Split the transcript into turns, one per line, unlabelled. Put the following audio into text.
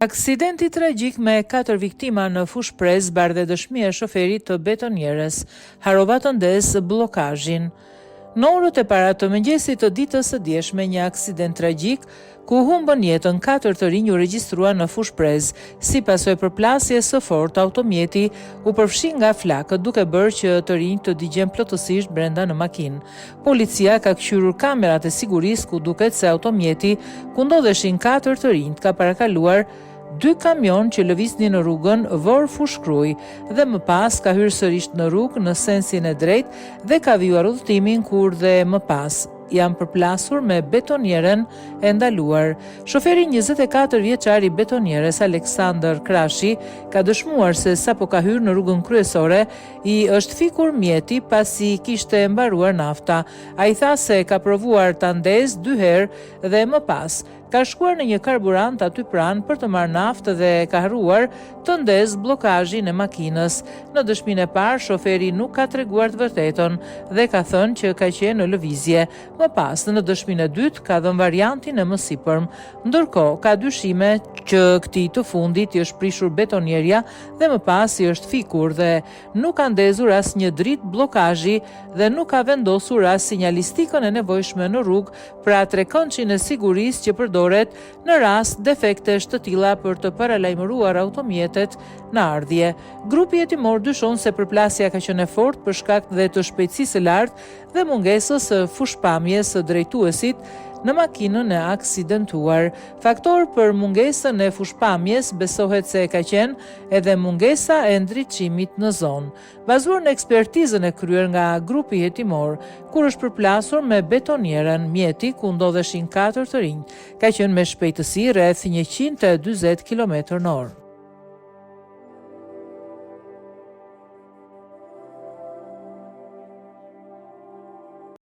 Aksidenti tragjik me 4 viktima në fushë Prez bardhe dëshmi e shoferit të betonierës, harova të ndes bllokazhin. Në orët e para të mëngjesit të ditës së djeshme, një aksident tragjik ku humbën jetën 4 të rinj u regjistrua në fushë Prez, si pasojë përplasjes së fortë automjeti u përfshi nga flakët, duke bërë që të rinj të digjen plotësisht brenda në makinë. Policia ka kthyer kamerat e sigurisë ku duket se automjeti ku ndodheshin 4 të rinj ka parakaluar 2 kamion që lëviznin në rrugën Vor-Fushkruj dhe më pas ka hyrë sërish në rrugë në sensin e drejtë dhe ka vijuar udhëtimin kur dhe më pas janë përplasur me betonierën e ndaluar. Shoferi 24 vjeçar i betonierës Aleksandër Krashi ka dëshmuar se sapo ka hyrë në rrugën kryesore i është fikur mjeti pasi kishte mbaruar nafta. Ai tha se ka provuar ta ndezë 2 herë dhe më pas ka shkuar në një karburant aty pranë për të marrë naftë dhe ka harruar të ndezë bllokazhin e makinës. Në dëshminë e parë, shoferi nuk ka treguar të vërtetën dhe ka thënë që ka qenë në lëvizje. Më pas, në dëshminë e dytë, ka dhënë variantin e mësipërm. Ndërkohë, ka dyshime që këtij të fundit i është prishur betonierja dhe më pas i është fikur dhe nuk ka ndezur asnjë dritë bllokazhi dhe nuk ka vendosur as sinjalistikën e nevojshme në rrugë pra trekëndçin e sigurisë që përdoret në rast defektesh të tilla për të paralajmëruar automjetet në ardhje. Grupi hetimor dyshon se përplasja ka qenë e fortë për shkak dhe të shpejtësisë së lartë dhe mungesës së fushpamjes së drejtuesit në makinën e aksidentuar. Faktor për mungesën e fushpamjes besohet se ka qenë edhe mungesa e ndriçimit në zonë. Bazuar në ekspertizën e kryer nga grupi hetimor, kur është përplasur me betonierën, mjeti ku ndodheshin 4 të rinj, ka qenë me shpejtësi rreth 140 km/h.